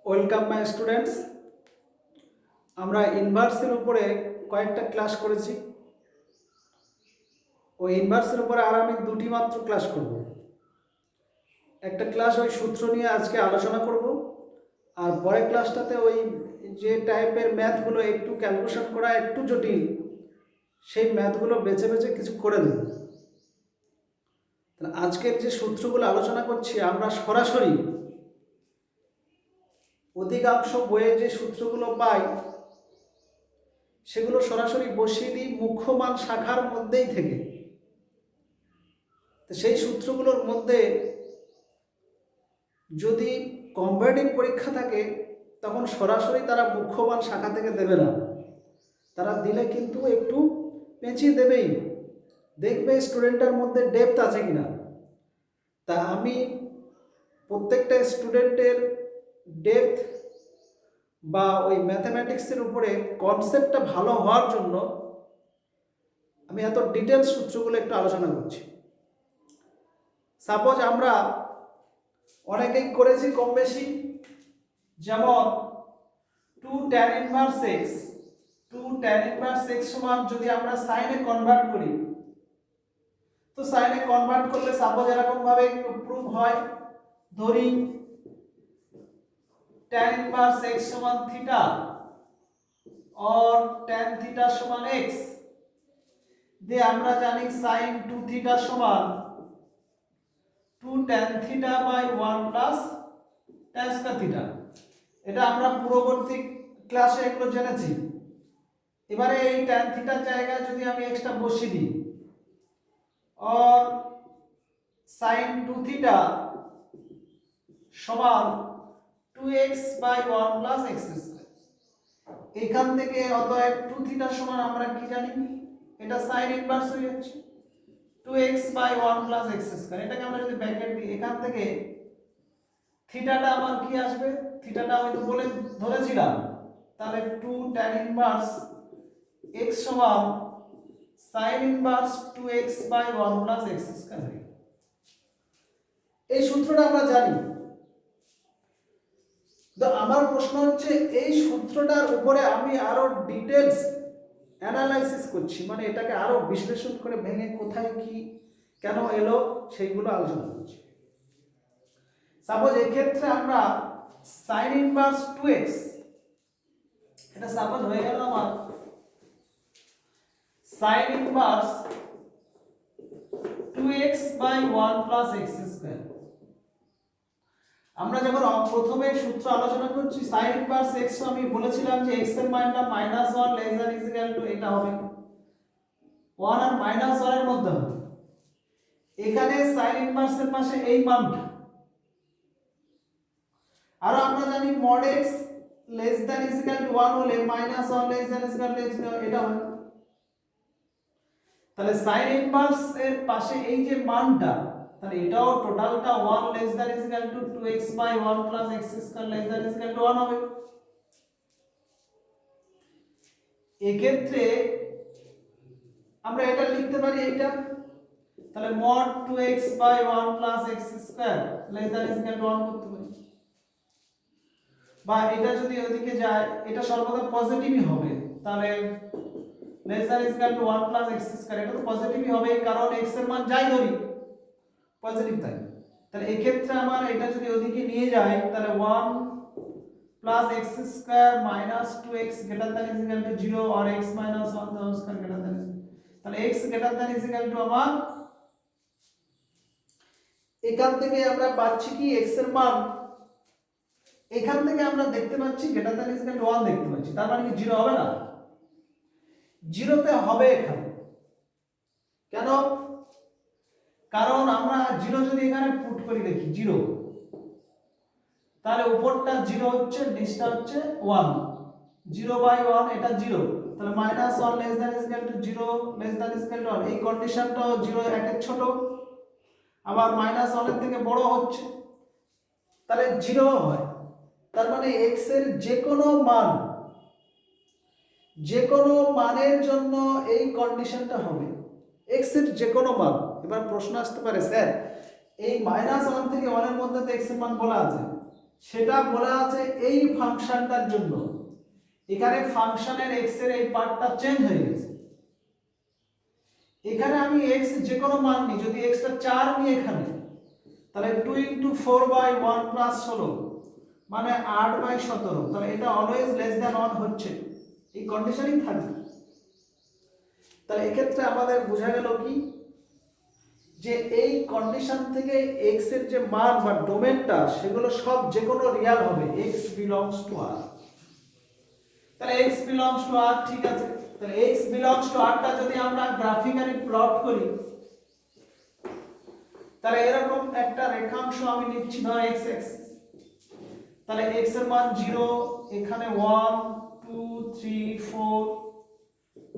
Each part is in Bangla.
Welcome my students. আমরা ইনভার্সের উপরে কয়েকটা ক্লাস করেছি। ওই ইনভার্সের উপরে আর আমি দুটি মাত্র ক্লাস করব। একটা ক্লাস ওই সূত্র নিয়ে আজকে আলোচনা করব, আর পরের ক্লাসটাতে ওই যে টাইপের ম্যাথগুলো একটু ক্যালকুলেশন করা একটু জটিল, সেই ম্যাথগুলো বেছে বেছে কিছু করে দেব। তাহলে আজকের যে সূত্রগুলো আলোচনা করছি আমরা সরাসরি অধিকাংশ বইয়ে যে সূত্রগুলো পাই সেগুলো সরাসরি বসিয়ে দিই মুখ্য মান শাখার মধ্যেই থেকে। তো সেই সূত্রগুলোর মধ্যে যদি কম্পারেটিভ পরীক্ষা থাকে তখন সরাসরি তারা মুখ্য মান শাখা থেকে দেবে না, তারা দিলে কিন্তু একটু পেঁচিয়ে দেবেই, দেখবে স্টুডেন্টের মধ্যে ডেপথ আছে কিনা। তা আমি প্রত্যেকটা স্টুডেন্টের ডেপথ বা ওই ম্যাথামেটিক্সের উপরে কনসেপ্টটা ভালো হওয়ার জন্য আমি এত ডিটেলস সূত্রগুলো একটু আলোচনা করছি। সাপোজ আমরা অনেকেই করেছি কম বেশি, যেমন 2 tan inverse x, 2 tan inverse x সমান যদি আমরা সাইনে কনভার্ট করি, তো সাইনে কনভার্ট করলে সাপোজ এরকম ভাবে একটু প্রুফ হয়। ধরি tan ইনভার্স x সমান থিটা और tan থিটা সমান x, দিয়ে আমরা জানি sin 2 থিটা সমান 2 tan theta by 1 plus tan square theta. এটা আমরা পূর্ববর্তী ক্লাসে এগুলো জেনেছি। এবারে এই tan থিটার জায়গায় যদি আমি এক্সটা বসিয়ে দিই और sin 2 থিটা সমান 2x by 1 plus x square. এখান থেকে অতএব 2 থিটা সমান আমরা কি জানি, এটা sin ইনভার্স হয়ে যাচ্ছে 2x by 1 plus x square. এটাকে আমরা যদি ব্র্যাকেট দিই, এখান থেকে থিটাটা আমার কি আসবে, থিটাটা হয়তো বলে ধরেছিলাম, তাহলে 2 tan ইনভার্স x সমান sin inverse 2x by 1 plus x square. এই সূত্রটা আমরা জানি। তো আমার প্রশ্ন হচ্ছে এই সূত্রটার উপরে আমি আরো ডিটেইলস অ্যানালাইসিস করছি, মানে এটাকে আরো বিশ্লেষণ করে ভেঙে কোথায় কি কেন এলো সেইগুলো আলোচনা করছি। সাপোজ এই ক্ষেত্রে আমরা sin ইনভার্স 2x, এটা সাপোজ হয়ে গেল আমার sin inverse 2x by 1 plus x square. আমরা যখন প্রথমে সূত্র আলোচনা করছি sin ইনভার্স x, আমি বলেছিলাম যে x এর মানটা -1 লেস দ্যান ইকুয়াল টু এটা হবে 1 আর -1 এর মধ্যে হবে। এখানে sin ইনভার্স এর পাশে এই মানটা, আর আমরা জানি mod x less than equal to 1 হলে -1 লেস দ্যান ইকুয়াল টু এটা হয়। তাহলে sin ইনভার্স এর পাশে এই যে মানটা, তাহলে এটাও টোটালটা 1 less than equal to 2x by 1 plus x square less than equal to 1 হবে। এই ক্ষেত্রে আমরা এটা লিখতে পারি এইটা, তাহলে mod 2x by 1 plus x square less than equal to 1 করতে পারি। বা এটা যদি ওইদিকে যায় এটা সর্বদা পজিটিভই হবে, তাহলে less than equal to 1 plus x square, এটা তো পজিটিভই হবে কারণ x এর মান যাই ধরি পজিটিভ তাই। তাহলে এই ক্ষেত্রে আমার এটা যদি ওদিকে নিয়ে যায় তাহলে 1 plus x square minus 2x greater than equal to 0 আর x minus 1 the square greater than, তাহলে x greater than equal to আমার এখান থেকে আমরা পাচ্ছি কি x এর মান, এখান থেকে আমরা দেখতে পাচ্ছি গ্রেটার দ্যান ইকুয়াল টু 1 দেখতে পাচ্ছি, তার মানে কি 0 হবে না, 0 তে হবে এখানে। কেন? কারণ আমরা 0 যদি এখানে পুট করি দেখি 0, তাহলে উপরটা 0 হচ্ছে নিচটা হচ্ছে 1, 0 বাই 1 এটা 0, তাহলে -1 less than equal to 0 less than equal to 1, এই কন্ডিশনটাও 0 একের ছোট, আবার -1 এর থেকে বড় হচ্ছে, তাহলে 0 হয়। তার মানে x এর যে কোনো মানের জন্য এই কন্ডিশনটা হবে, x এর যে কোনো মান। এবার প্রশ্ন আসতে পারে স্যার এই -1 থেকে 1 এর মধ্যে তো x এর মান বলা আছে, সেটা বলা আছে এই ফাংশনটার জন্য। এখানে ফাংশনের x এর এই পার্টটা চেঞ্জ হয়ে গেছে। এখানে আমি x যে কোনো মান নিই, যদি x টা 4 নিই এখানে, তাহলে 2 * 4/1 + 16 মানে 8/17, তাহলে এটা অলওয়েজ লেস দ্যান 1 হচ্ছে, এই কন্ডিশনই থাকবে। তাহলে এক্ষেত্রে আমাদের বোঝা গেল কি, যে এই কন্ডিশন থেকে x এর যে মান বা ডোমেনটা সেগুলো সব যে কোনো রিয়াল হবে, x বিলংস টু r। তাহলে x বিলংস টু r, ঠিক আছে। তাহলে x বিলংস টু r টা যদি আমরা গ্রাফিক্যালি প্লট করি, তাহলে এরকম একটা রেখাংশ আমি নিচ্ছি ধর x অ্যাক্সিস। তাহলে x এর মান 0, এখানে 1 2 3 4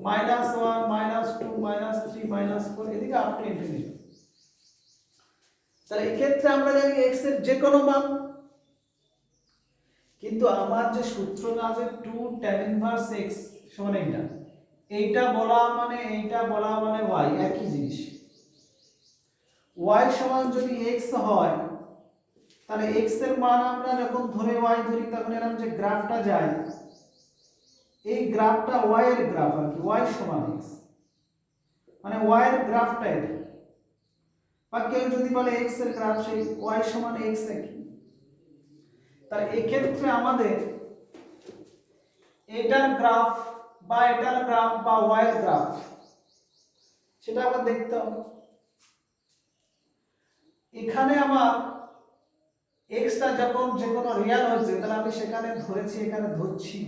-1 -2 -3 -4 এদিকে আপ টু ইনফিনিটি। তাহলে এক্ষেত্রে আমরা জানি x এর যে কোনো মান, কিন্তু আমার যে সূত্রটা আছে 2 tan ইনভার্স x সমান এইটা বলা মানে y একই জিনিস। y সমান যদি x হয়, তাহলে x এর মান আমরা যখন ধরে y ধরি, তখন এরকম যে গ্রাফটা যায়, এই গ্রাফটা y এর গ্রাফ আর কি, y সমান x মানে y এর গ্রাফটা এটা। বা কেউ যদি বলে x এর গ্রাফ, সেই y সমান x একই। তাহলে এক্ষেত্রে আমাদের এটার গ্রাফ বা এটার গ্রাফ বা y এর গ্রাফ সেটা আবার দেখতে হবে। এখানে আমার x টা যখন যে কোনো রিয়াল হয়েছে, তাহলে আমি সেখানে ধরেছি, এখানে ধরছি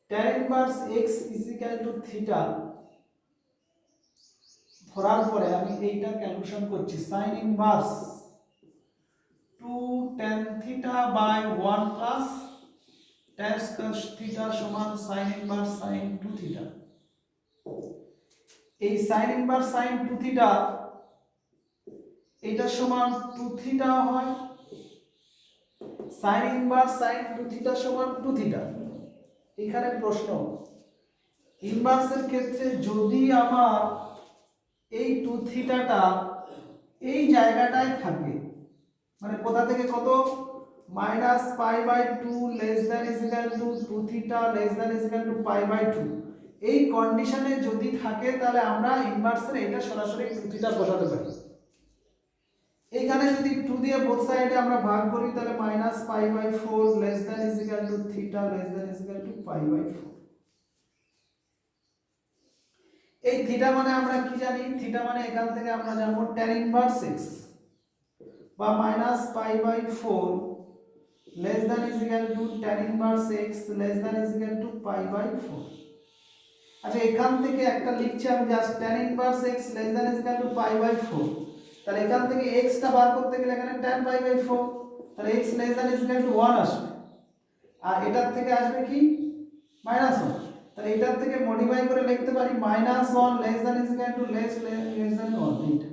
tan ইনভার্স x = থিটা। ধরার পরে আমি এইটা ক্যালকুলেশন করছি, sin inverse 2 tan θ/1 plus tan cos θ সমান sin ইনভার্স sin 2θ। এই sin ইনভার্স sin 2θ এটা সমান 2θ হয়, sin ইনভার্স sin 2θ সমান 2θ। এখানে প্রশ্ন, ইনভার্সের ক্ষেত্রে যদি আমার এই 2θটা এই জায়গাটায় থাকে, মানে কোথা থেকে কত, -π/2 less than equal to 2θ less than equal to π/2, এই কন্ডিশনে যদি থাকে, তাহলে আমরা ইনভার্সের এটা সরাসরি 2θ বসাতে পারি। এখানে যদি 2 দিয়ে বোথ সাইডে আমরা ভাগ করি, তাহলে -π/4 less than equal to θ less than equal to π/4। এই থিটা মানে আমরা কি জানি, থিটা মানে এখান থেকে আমরা জানবো tan ইনভার্স x বা -π/4 less than equal to tan inverse x less than equal to π/4। আচ্ছা, এখান থেকে একটা লিখছি আমি just tan inverse x less than equal to π/4। তাহলে এখান থেকে x টা বার করতে গেলে এখানে tan π/4, তাহলে x less than equal to 1 আসবে, আর এটার থেকে আসবে কি -1। তাহলে এটার থেকে মডিফাই করে লিখতে পারি -1 less than equal two less than 1 এইটা।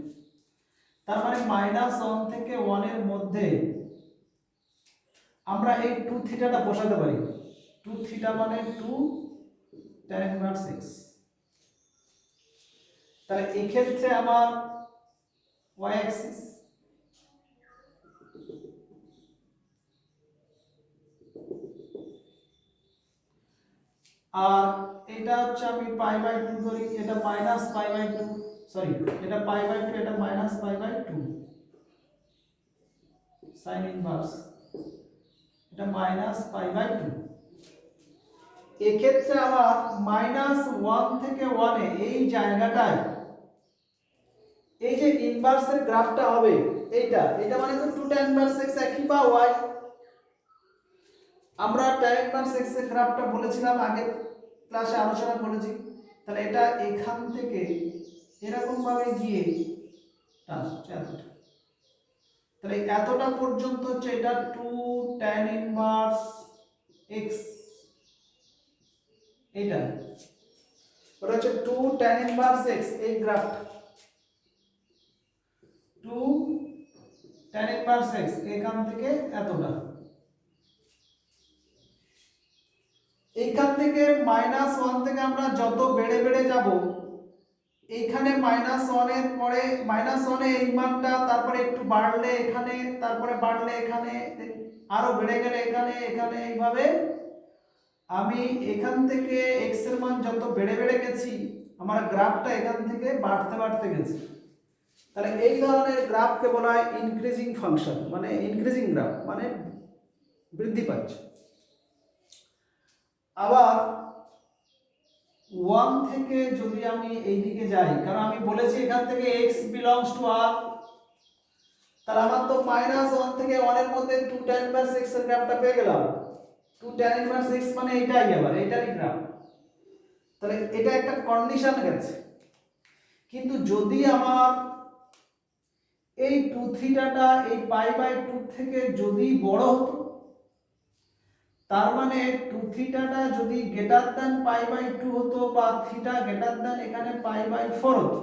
তার মানে -1 থেকে 1 এর মধ্যে আমরা এই 2θটা বসাতে পারি। 2θ মানে 2 tan ইনভার্স x। তাহলে এই ক্ষেত্রে আমার y অ্যাক্সিস, আর এটা হচ্ছে আমি π/2 ধরি, এটা -π/2, সরি এটা π/2, এটা -π/2 sin ইনভার্স, এটা -π/2। এক্ষেত্রে আবার -1 থেকে 1 এ এই জায়গাটায় এই যে ইনভার্সের গ্রাফটা হবে, এটা মানে তো 2 tan ইনভার্স x একই বা y। আমরা tan ইনভার্স x এর গ্রাফটা বলেছিলাম, আগে ক্লাসে আলোচনা করেছি। তাহলে এটা এখান থেকে এরকম ভাবে গিয়ে টানছে এতটা, তাহলে এতটা পর্যন্ত হচ্ছে এটা 2 tan ইনভার্স x, এটা ওটা হচ্ছে 2 tan ইনভার্স x, এই গ্রাফটা 2 tan ইনভার্স x এখান থেকে এতটা। এইখান থেকে -1 থেকে আমরা যত বেড়ে বেড়ে যাব, এইখানে -1 এর পরে -1 এ এই মানটা, তারপরে একটু বাড়লে এখানে, তারপরে বাড়লে এখানে, আরো বেড়ে গেলে এখানে, এখানে, এইভাবে আমি এখান থেকে x এর মান যত বেড়ে বেড়ে গেছি আমার গ্রাফটা এখান থেকে বাড়তে বাড়তে গেছে। তাহলে এই ধরনের গ্রাফকে বলা হয় ইনক্রিজিং ফাংশন, মানে ইনক্রিজিং গ্রাফ মানে বৃদ্ধি পাচ্ছে। আবার 1 থেকে যদি আমি এই দিকে যাই, কারণ আমি বলেছি এখান থেকে x বিলংস টু r, তাহলে আমার তো -1 থেকে 1 এর মধ্যে 2 tan ইনভার্স x এর গ্রাফটা পেয়ে গেলাম। 2 tan ইনভার্স x মানে এইটাই, আবার এইটারই গ্রাফ। তাহলে এটা একটা কন্ডিশন গেছে। কিন্তু যদি আমার এই 2 থিটাটা এই π/2 থেকে যদি বড় হতো, তার মানে 2 থিটাটা যদি গ্রেটার দ্যান π/2 হতো বা থিটা গ্রেটার দ্যান এখানে π/4 হতো,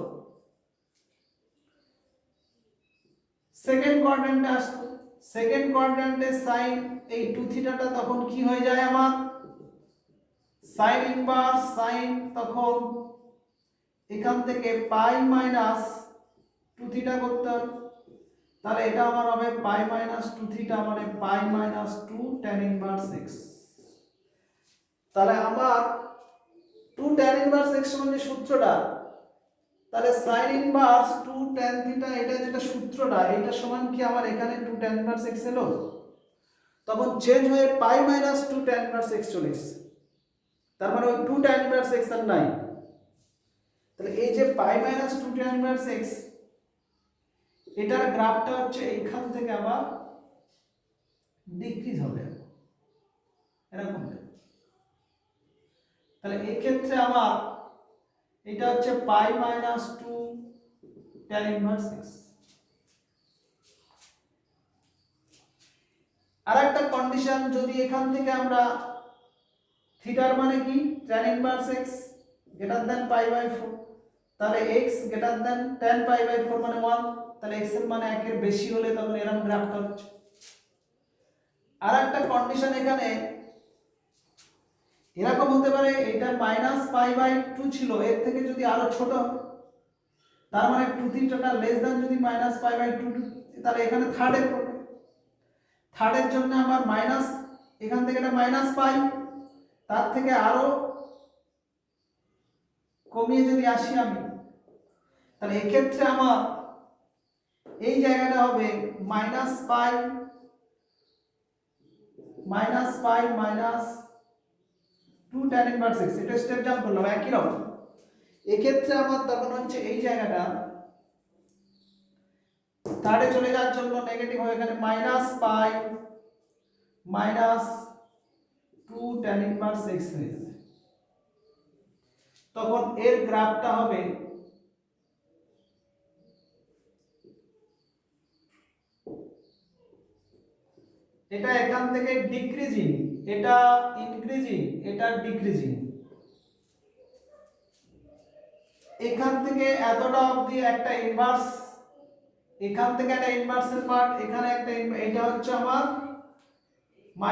সেকেন্ড কোয়াড্র্যান্টে আসতো। সেকেন্ড কোয়াড্র্যান্টে সাইন এই 2 থিটাটা তখন কি হয়ে যায় আমার সাইন ইনভার্স সাইন, তখন এখান থেকে π - 2 থিটা করতে হবে। তাহলে এটা আমার হবে π - 2 থিটা মানে π - 2 tan ইনভার্স x। তাহলে আমার 2 tan ইনভার্স x সমান যে সূত্রটা, তাহলে sin ইনভার্স 2 tan থিটা এটা যেটা সূত্রটা, এটা সমান কি আমার এখানে 2 tan ইনভার্স x এলো, তখন চেঞ্জ হয়ে π - 2 tan ইনভার্স x চলে এসেছে। তার মানে ওই 2 tan ইনভার্স x আর নাই। তাহলে এই যে π - 2 tan ইনভার্স x, এটার গ্রাফটা হচ্ছে এইখান থেকে আবার ডিক্রিজ হবে এরকম। তাহলে এই ক্ষেত্রে আমার এটা হচ্ছে π - 2 tan ইনভার্স x। আর একটা কন্ডিশন, যদি এখান থেকে আমরা থিটার মানে কি tan inverse x greater than π/4, তাহলে x গ্রেটার দ্যান tan π/4 মানে 1, তাহলে x এর মানে 1 এর বেশি হলে তখন এরকম গ্রাফটা হচ্ছে। আর একটা কন্ডিশন এখানে এরকম হতে পারে, এটা -π/2 ছিল, এর থেকে যদি আরো ছোট হয়, তার মানে 2 থিটাটা লেস দ্যান যদি -π/2, তাহলে এখানে থার্ডে পড়বে। থার্ডের জন্য আমার মাইনাস, এখান থেকে এটা -π, তার থেকে আরো কমিয়ে যদি আসি আমি, তাহলে এই ক্ষেত্রে আমার এই জায়গাটা হবে -π -2 tan ইনভার্স x। এটা স্টেপ জাম্প করলাম একই রকম। এই ক্ষেত্রে আমার তখন হচ্ছে এই জায়গাটা থার্ডে চলে যাওয়ার জন্য নেগেটিভ হয়ে এখানে -π - 2 tan ইনভার্স x হয়ে যাবে। তখন এর গ্রাফটা হবে এটা এখান থেকে ডিক্রিজিং, এটা ইনক্রিজিং, এটা ডিক্রিজিং। এখান থেকে এতটা অবধি একটা ইনভার্স, এখান থেকে একটা ইনভার্সের পার্ট, এখানে একটা এটা হচ্ছে আমার -π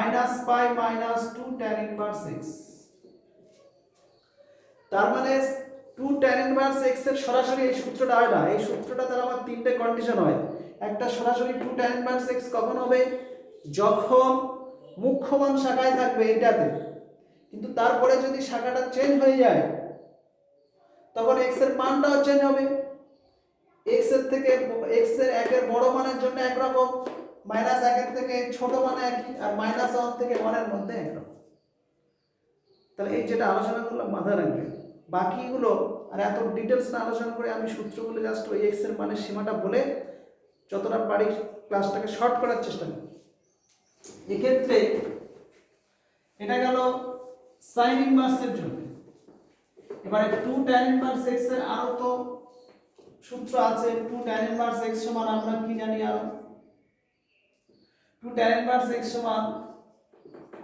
- 2 tan ইনভার্স x। তার মানে 2 tan ইনভার্স x এর সরাসরি এই সূত্রটা হয় না। এই সূত্রটা তার আমার তিনটে কন্ডিশন হয়। একটা সরাসরি 2 tan ইনভার্স x কখন হবে, যখন মুখ্যমান শাখায় থাকবে এটাতে, কিন্তু তারপরে যদি শাখাটা চেঞ্জ হয়ে যায় তখন x এর মানটাও চেঞ্জ হবে। x এর থেকে x এর 1 এর বড় মানের জন্য একরকম, -1 এর থেকে ছোট মানে একই, আর -1 থেকে 1 এর মধ্যে একরকম। তাহলে এই যেটা আলোচনা করলাম মাথায় রাখবেন, বাকিগুলো আর এত ডিটেলস না আলোচনা করে আমি সূত্রগুলো জাস্ট ওই x এর মানের সীমাটা বলে যতটা পারি ক্লাসটাকে শর্ট করার চেষ্টা করি। এক্ষেত্রে এটা গেল সাইন ইনভার্সের জন্য। এবারে 2 tan ইনভার্স x এর আরো তো সূত্র আছে। 2 tan ইনভার্স x সমান আমরা কি জানি, আর 2 tan ইনভার্স x সমান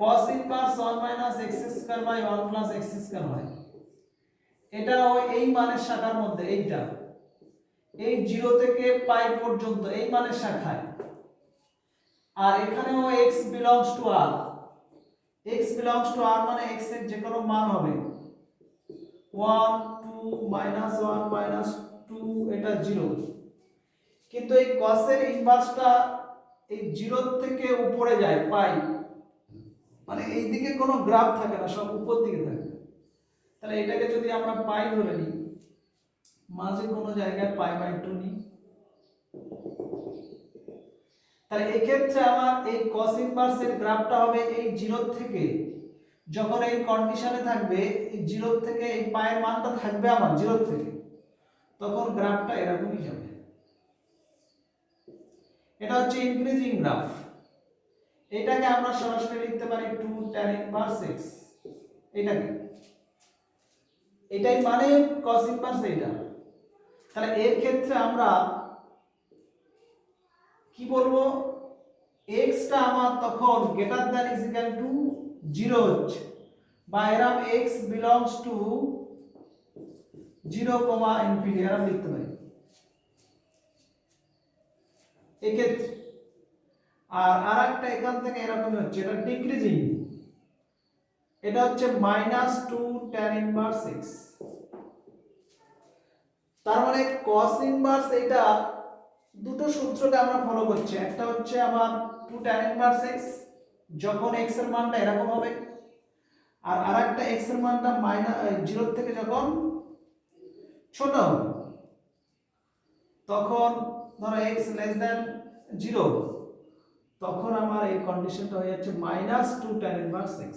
cos ইনভার্স 1 - x² / 1 + x² হয়। এটা ওই এই মানের শাখার মধ্যে, এইটা এই 0 থেকে π পর্যন্ত এই মানের শাখায়। আর এখানেও x belongs to r, x belongs to r মানে x এর যে কোনো মান হবে 1 2 -1 -2 এটা 0, কিন্তু এই cos-এর ইনভার্সটা এই 0 থেকে উপরে যায় পাই, মানে এই দিকে কোনো গ্রাফ থাকে না, সব উপর দিকে থাকে। তাহলে এটাকে যদি আমরা পাই ধরে নিই, মাঝে কোনো জায়গায় π/2 নিই, তাহলে এই ক্ষেত্রে আমার এই cos ইনভার্সের গ্রাফটা হবে এই 0 থেকে, যখন এই কন্ডিশনে থাকবে এই 0 থেকে এই পায়ের মানটা থাকবে আমার 0 থেকে, তখন গ্রাফটা এরকমই যাবে। এটা হচ্ছে ইনক্রিজিং গ্রাফ। এটাকে আমরা সরাসরি লিখতে পারি 2 tan ইনভার্স x। এটাকে এটাই মানে cos ইনভার্স এটা। তাহলে এর ক্ষেত্রে আমরা কি বলবো, x টা আমার তখন greater than is equal to 0 হচ্ছে, বা এরকম x বিলংস টু 0, ইনফিনিটি এরকম লিখতে পারি এক্ষেত্রে। আর আরেকটা এখান থেকে এরকম হচ্ছে, এটা ডিক্রিজিং, এটা হচ্ছে -2 tan ইনভার্স x। তার মানে cos ইনভার্স এটা দুটো সূত্রকে আমরা ফলো করছি। একটা হচ্ছে আমার 2 tan ইনভার্স x যখন x এর মানটা এরকম হবে, আর আরেকটা x এর মানটা 0 থেকে যখন ছোট হবে, তখন ধরো x লেস দ্যান 0, তখন আমার এই কন্ডিশনটা হয়ে যাচ্ছে -2 tan ইনভার্স x।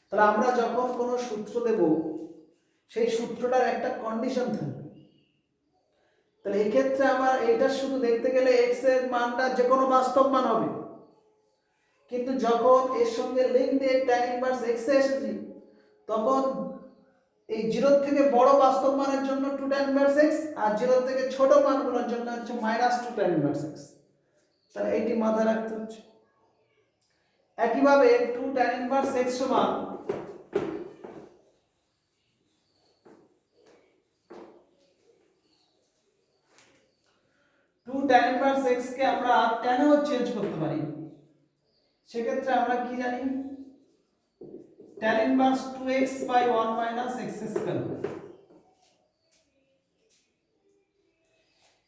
তাহলে আমরা যখন কোনো সূত্র দেব, সেই সূত্রটার একটা কন্ডিশন থাকবে। তাহলে এই ক্ষেত্রে আমার এটা শুধু দেখতে গেলে x এর মানটা যে কোনো বাস্তব মান হবে, কিন্তু যখন এর সঙ্গে লিঙ্ক দিয়ে tan ইনভার্স x এ এসেছি, তখন এই 0 থেকে বড় বাস্তব মানের জন্য 2 tan ইনভার্স x, আর 0 থেকে ছোট মানগুলোর জন্য হচ্ছে -2 tan ইনভার্স x। তাহলে এইটি মাথায় রাখতে হচ্ছে। একইভাবে 2 tan ইনভার্স x সমান 2 tan ইনভার্স x কে আমরা tan এও চেঞ্জ করতে পারি। সেক্ষেত্রে আমরা কি জানি, tan inverse 2x by 1 minus x square.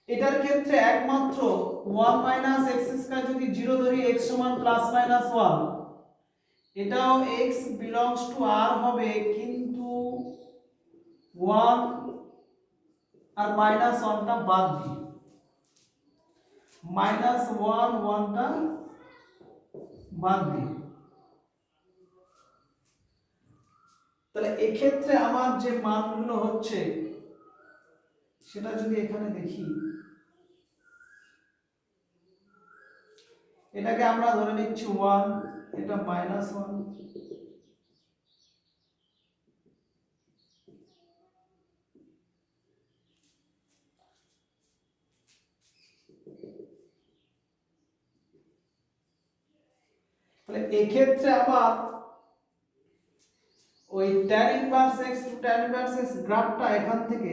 এটার ক্ষেত্রে একমাত্র 1 মাইনাস x স্কয়ার যদি 0 ধরি, x সমান প্লাস মাইনাস 1, এটাও x বিলংস টু r হবে, কিন্তু 1 আর মাইনাস 1 টা বাদ দিই, -1 1 টা বাদ দিই। তাহলে এই ক্ষেত্রে আমার যে মানগুলো হচ্ছে সেটা যদি এখানে দেখি, এটাকে আমরা ধরে নিচ্ছি 1, এটা -1, তাহলে এই ক্ষেত্রে আমার ওই tan inverse x to tan inverse x গ্রাফটা এখান থেকে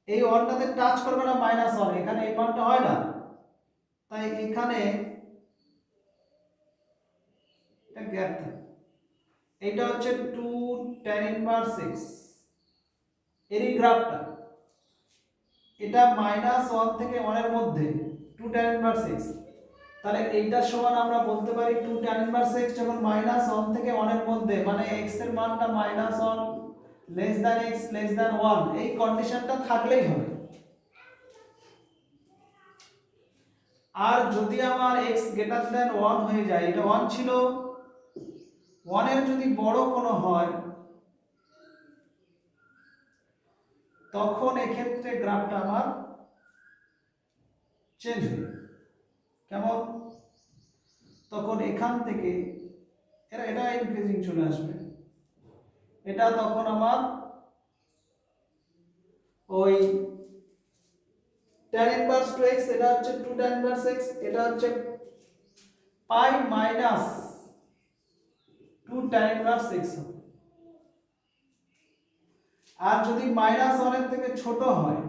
এই ওয়ানটাতে টাচ করবে না, -1, এখানে এই মানটা হয় না, তাই এখানে এটা গ্যাপ থাকে। এটা হচ্ছে 2 tan ইনভার্স x এরই গ্রাফটা, এটা -1 থেকে 1 এর মধ্যে 2 tan ইনভার্স x। তাহলে এইটার সমান আমরা বলতে পারি 2 tan ইনভার্স x যখন -1 থেকে 1 এর মধ্যে, মানে x এর মানটা -1 less than x less than 1, এই কন্ডিশনটা থাকলেই হবে। আর যদি আমার x গ্রেটার দ্যান 1 হয়ে যায়, এটা 1 ছিল, 1 এর যদি বড় কোনো হয়, তখন এক্ষেত্রে গ্রাফটা আমার চেঞ্জ হবে। কেমন? তখন এখান থেকে এটা ইনক্রিজিং চলে আসবে, এটা তখন আমার ওই tan ইনভার্স 2x, এটা হচ্ছে 2 tan ইনভার্স x, এটা হচ্ছে পাই মাইনাস 2 tan ইনভার্স x হবে। আর যদি -1 এর থেকে ছোট হয়,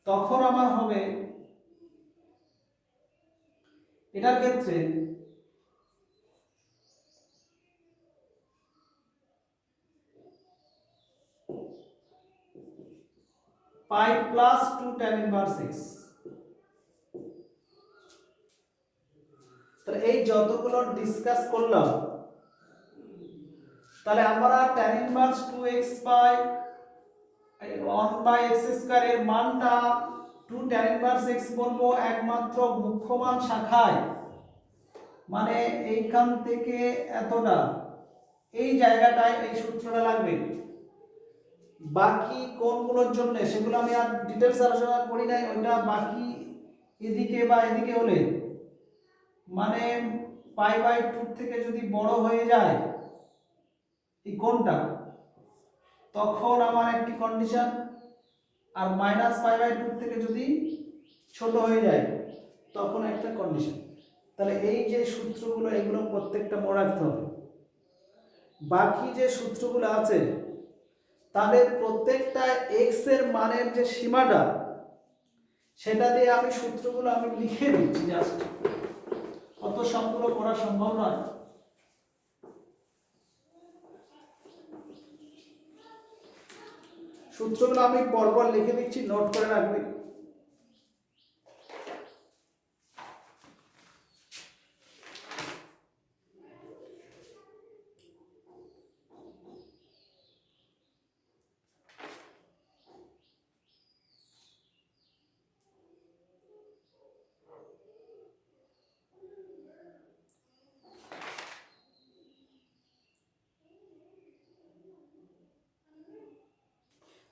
তখন আমার হবে এটার ক্ষেত্রে পাই প্লাস 2 tan ইনভার্স x। তাহলে এই যতগুলো ডিসকাস করলাম, তাহলে আমরা tan inverse 2x by 1/x² এর মানটা 2 tan ইনভার্স x বলবো একমাত্র মুখ্য মান শাখায়, মানে এইখান থেকে এতটা এই জায়গাটায় এই সূত্রটা লাগবে। বাকি কোনগুলোর জন্য সেগুলো আমি আর ডিটেইলস আলোচনা করি নাই, ওইটা বাকি এদিকে বা এদিকে হলে মানে π/2 থেকে যদি বড় হয়ে যায় এই কোণটা, তখন আমার একটি কন্ডিশন, আর -π/2 থেকে যদি ছোট হয়ে যায় তখন একটা কন্ডিশন। তাহলে এই যে সূত্রগুলো এগুলো প্রত্যেকটা মনে রাখতে হবে। বাকি যে সূত্রগুলো আছে তাদের প্রত্যেকটা x এর মানের যে সীমাটা সেটা দিয়ে আমি সূত্রগুলো আমি লিখে দিচ্ছি, জাস্ট অত সবগুলো করা সম্ভব নয়। সূত্রগুলো আমি পরপর লিখে দিচ্ছি, নোট করে রাখবে।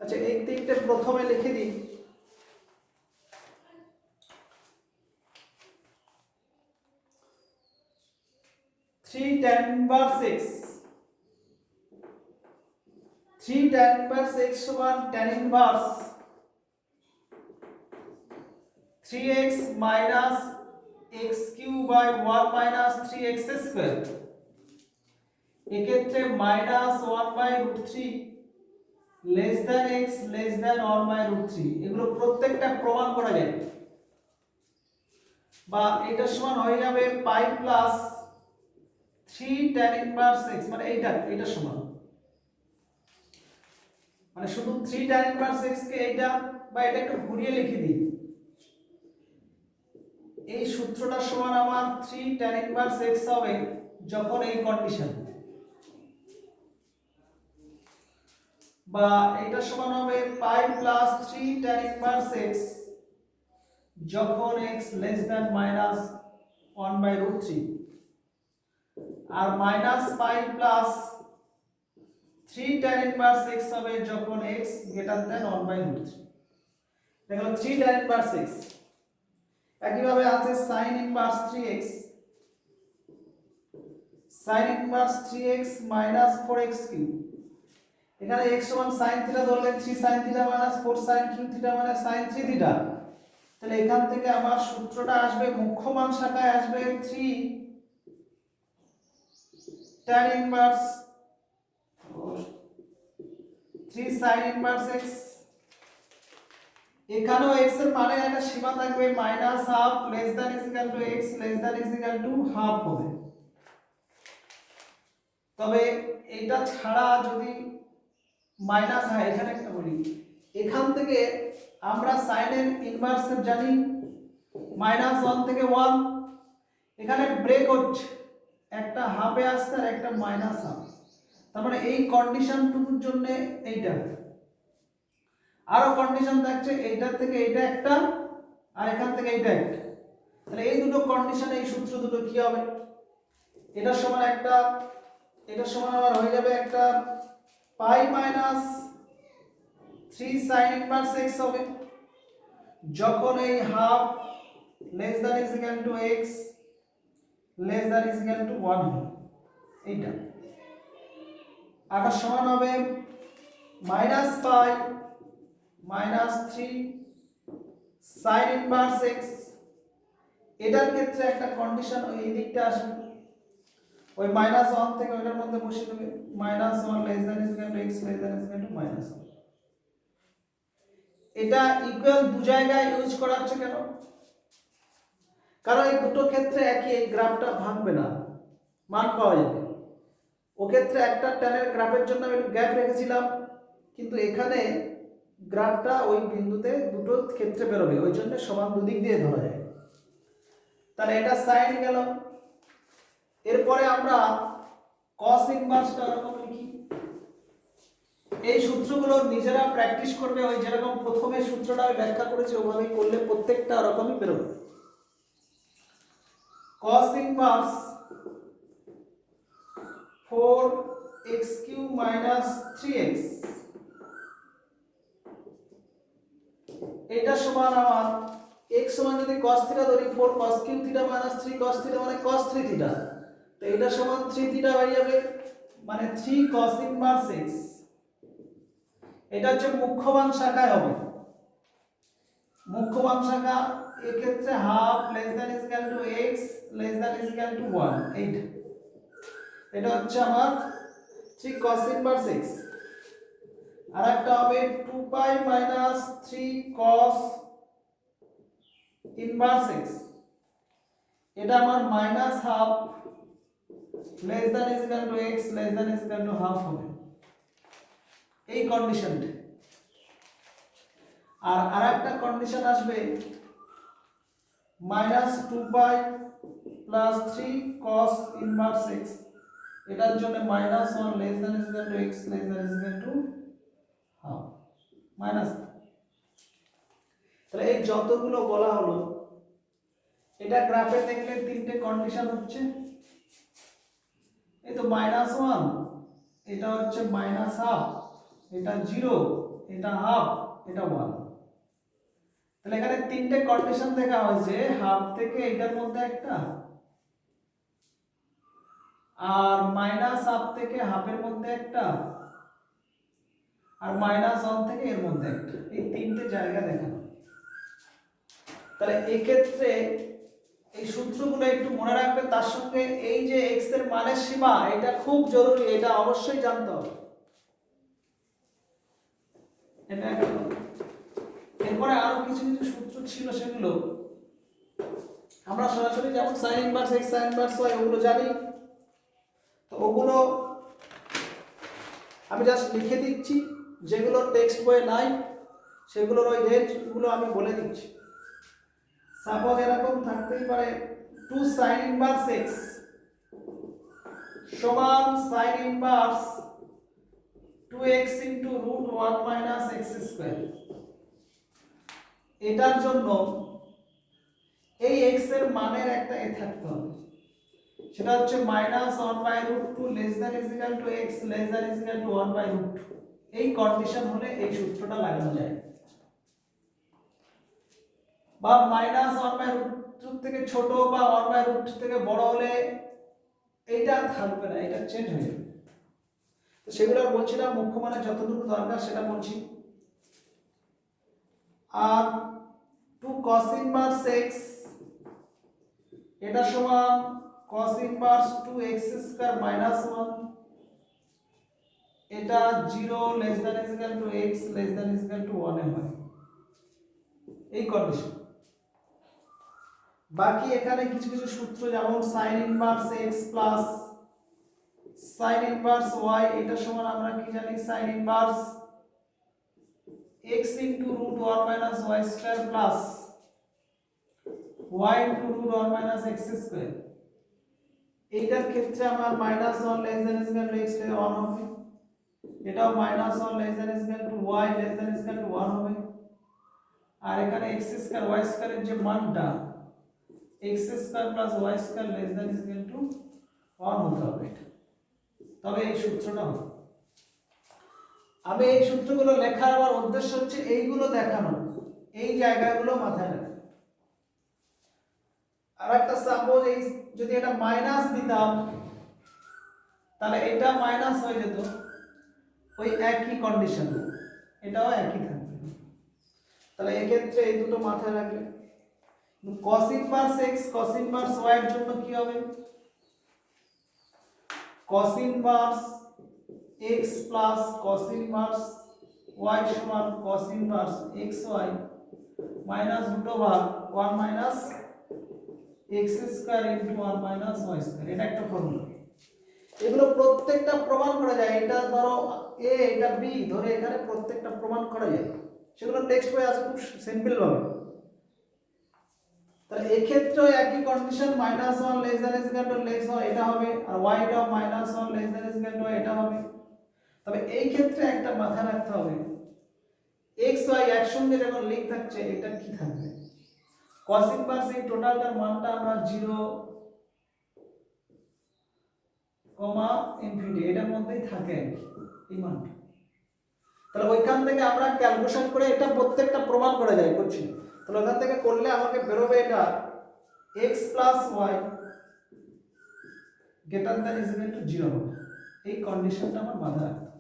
আচ্ছা, এই তিনটে প্রথমে লিখে দিই। Three tan inverse x, 3 tan inverse x সমান tan inverse 3x minus x cube by 1 minus 3x square, এক্ষেত্রে -1/√3 less than x less than 1/√3, এগুলো প্রত্যেকটা প্রমাণ করা যায়। বা এটা সমান হয়ে যাবে পাই প্লাস 3 tan ইনভার্স x, মানে এটা সমান, মানে শুধু 3 tan ইনভার্স x কে এইটা বা এটা একটু ঘুরিয়ে লিখে দিই। এই সূত্রটা সমান আমার 3 tan ইনভার্স x হবে যখন এই কন্ডিশন, বা এটা সমান হবে pi plus 3 tan inverse x যখন x লেস দ্যান -1/√3, আর minus pi plus 3 tan inverse x হবে যখন x গ্রেটার দ্যান 1/√3। দেখো 3 tan ইনভার্স x, একইভাবে আছে sin inverse 3x, sin inverse 3x minus 4x cube. এখানে x সমান sin থিটা ধরলে 3 sin theta minus 4 sin cube theta মানে sin 3 থিটা। তাহলে এখান থেকে আমার সূত্রটা আসবে, মুখ্য মান শাখায় আসবে 3 tan inverse 3 sin inverse x। এখানেও x এর মানে একটা সীমা থাকবে -half less than equal two x less than equal to half হবে। তবে এটা ছাড়া যদি মাইনাস হয়, এখানে একটা বলি, এখান থেকে আমরা sin এর ইনভার্স জানি -1 থেকে 1, এখানে ব্রেক হচ্ছে, একটা হাফে আসছে আর একটা -হাফ, তার মানে এই কন্ডিশনটুকুর জন্য এইটা। আরো কন্ডিশন থাকছে, এইটার থেকে এইটা একটা আর এখান থেকে এইটা একটা। তাহলে এই দুটো কন্ডিশনে এই সূত্র দুটো কি হবে, এটার সমান একটা, এটার সমান আবার হয়ে যাবে একটা পাই মাইনাস 3 sin ইনভার্স x হবে যখন এই half less than is equal to x less than is equal to 1 হবে। এইটা আবার সমান হবে মাইনাস পাই মাইনাস 3 sin ইনভার্স x। এটার ক্ষেত্রে একটা কন্ডিশন ওই এই দিকটা আসবে, ওই -1 থেকে ওইটার মধ্যে বসিয়ে দেবে, -1 less than is equal to x less than is equal to -1। এটা ইকুয়াল দু জায়গায় ইউজ করা হচ্ছে কেন, কারণ এই দুটো ক্ষেত্রে একই, এই গ্রাফটা ভাঙবে না, মান পাওয়া যাবে। ও ক্ষেত্রে একটা ট্যানের গ্রাফের জন্য আমি একটু গ্যাপ রেখেছিলাম, কিন্তু এখানে গ্রাফটা ওই বিন্দুতে দুটো ক্ষেত্রে বেরোবে, ওই জন্য সমান দুদিক দিয়ে ধরা যায়। তাহলে এটা সাইন গেল। এরপরে আমরা কস ইনভার্সটা এরকম লিখি। এই সূত্রগুলো নিজেরা প্র্যাকটিস করবে, ওই যেরকম প্রথমে সূত্রটা ব্যাখ্যা করেছি ওভাবেই করলে প্রত্যেকটা ওরকমই বেরোবে। cos ইনভার্স 4x³ - 3x, এটা সমান আমার x সমান যদি cos থিটা ধরি 4cos³ - 3cos থিটা মানে cos 3 থিটা, তো এটা সমান 3 থিটা হয়ে যাবে, মানে 3 cos ইনভার্স x। এটা হচ্ছে মুখ্যমান শাখায় হবে। মুখ্যমান শাখা এক্ষেত্রে half less than is equal to x less than is equal to 1, এইটা এটা হচ্ছে আমার 3 cos ইনভার্স x। আর একটা হবে 2 পাই মাইনাস 3 cos ইনভার্স x, এটা আমার minus half less than is equal to x less than is equal to half হবে, এই কন্ডিশনটা। আর আরেকটা কন্ডিশন আসবে মাইনাস 2 পাই প্লাস 3 cos ইনভার্স x, এটার জন্য minus 1 less than is equal to x less than is equal to half minus. তাহলে এই যতগুলো বলা হলো, এটা গ্রাফে দেখলে তিনটে কন্ডিশন হচ্ছে, এই তো মাইনাস 1, এটা হচ্ছে মাইনাস হাফ, এটা 0, এটা হাফ, এটা 1। তাহলে এখানে তিনটে কন্ডিশন দেখা হয়েছে, হাফ থেকে এটার মধ্যে একটা, আর মাইনাস হাফ থেকে হাফের মধ্যে একটা, আর মাইনাস 1 থেকে এর মধ্যে একটা, এই তিনটে জায়গা দেখানো। তাহলে এই ক্ষেত্রে এই সূত্রগুলো একটু মনে রাখবে, তার সঙ্গে এই যে x এর মানের সীমা, এটা খুব জরুরি, এটা অবশ্যই জানতে হবে। এটা এরপরে আরো কিছু কিছু সূত্র ছিল, সেগুলো আমরা সরাসরি যেমন sin inverse x sin inverse y ওগুলো জানি, তো ওগুলো আমি জাস্ট লিখে দিচ্ছি, যেগুলো টেক্সট বইয়ে নাই সেগুলোর ওই রেঞ্জগুলো আমি বলে দিচ্ছি। সাপোজ এরকম থাকতেই পারে 2 sin ইনভার্স x সমান sin ইনভার্স 2x * √1 - x²। এটার জন্য এই x এর মানের একটা থাকতে হবে, সেটা হচ্ছে -1/√2 less than is equal to x less than is equal to 1/√2। এই কন্ডিশন হলে এই সূত্রটা লাগানো যায়, বা -1/√2 থেকে ছোট বা 1/√2 থেকে বড় হলে এইটা থাকবে না, এটা চেঞ্জ হয়ে যাবে। তো সেগুলো বলছি না, মুখ্য মানে যতটুকু দরকার সেটা বলছি। আর 2 cos ইনভার্স x, এটা সমান cos ইনভার্স 2x² - 1, এটা 0 less than is equal to x less than is equal to 1 এ হয়, এই কন্ডিশন। বাকি এখানে কিছু কিছু সূত্র যেমন sin inverse x plus sin inverse y, এটা সমান আমরা কি জানি, sin inverse x * √1 - y² plus y * √1 - x²। এইটার ক্ষেত্রে আমার -1 less than is equal to x less 1 হবে, এটাও -1 less than is equal to y less than is equal to 1 হবে। আর এখানে x² y² এর যে মানটা x² plus y² less than is equal to 1 হতে হবে, তবে এই সূত্রটা হবে। আমি এই সূত্রগুলো লেখার আমার উদ্দেশ্য হচ্ছে এইগুলো দেখানো, এই জায়গাগুলো মাথায় রাখা। আর একটা সাপোজ এই যদি এটা মাইনাস দিতাম, তাহলে এটা মাইনাস হয়ে যেত, ওই একই কন্ডিশন, এটাও একই থাকবে। তাহলে এই ক্ষেত্রে এই দুটো মাথায় রাখবে। cos inverse x cos inverse y এর জন্য কি হবে, cos inverse x plus cos inverse y সমান cos inverse xy minus √1 - x² * 1 - y², এটা একটা ফর্মুলা। এগুলো প্রত্যেকটা প্রমাণ করা যায়, এটা ধরো a এটা b ধরে এখানে প্রত্যেকটা প্রমাণ করা যায়। সেগুলো টেক্সট বই আছে খুব সিম্পল ভাবে। তাহলে এই ক্ষেত্রে একই condition -1 less than is equal to less হয় এটা হবে, আর y টা -1 less than is equal to এটা হবে। তবে এই ক্ষেত্রে একটা মাথা রাখতে হবে, x y একসঙ্গে যখন লিঙ্ক থাকছে এটা কি থাকবে, cos ইনভার্স এই টোটালটার মানটা আমরা 0, ইনফিনিটি এটার মধ্যেই থাকে আর কি এই মানটা। তাহলে ওইখান থেকে আমরা ক্যালকুলেশন করে এটা প্রত্যেকটা প্রমাণ করা যায় করছি। তাহলে ওখান থেকে করলে আমাকে বেরোবে এটা x + y greater than is equal to 0 হবে। এই কন্ডিশনটা আমার মাথায় রাখতে হবে।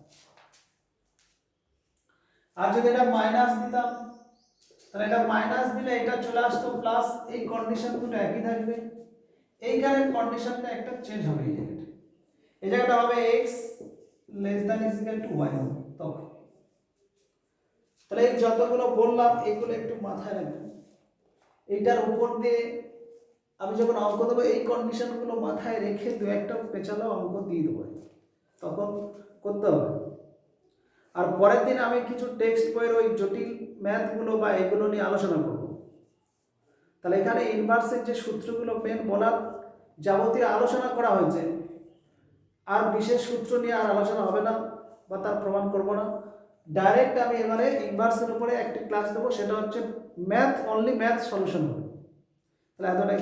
আর যদি এটা মাইনাস দিতাম তাহলে এটা মাইনাস দিলে এটা চলে আসতো প্লাস, এই কন্ডিশন দুটো একই থাকবে। এইখানের কন্ডিশনটা একটা চেঞ্জ হবে, এই জায়গাটা হবে x less than is equal to y হবে তখন। তাহলে এই যতগুলো বললাম এগুলো একটু মাথায় রাখবেন। এইটার উপর দিয়ে আমি যখন অঙ্ক দেবো এই কন্ডিশনগুলো মাথায় রেখে দু একটা পেঁচালো অঙ্ক দিয়ে দেবো, তখন করতে হবে। আর পরের দিন আমি কিছু টেক্সট বইয়ের ওই জটিল ম্যাথগুলো বা এগুলো নিয়ে আলোচনা করব। তাহলে এখানে ইনভার্সের যে সূত্রগুলো পেন বলার যাবতীয় আলোচনা করা হয়েছে, আর বিশেষ সূত্র নিয়ে আর আলোচনা হবে না বা তার প্রমাণ করব না। ডাইরেক্ট আমি এবারে ইনভার্সের উপরে একটা ক্লাস দেবো, সেটা হচ্ছে ম্যাথ অনলি, ম্যাথ সলিউশন হবে। তাহলে এতটাই।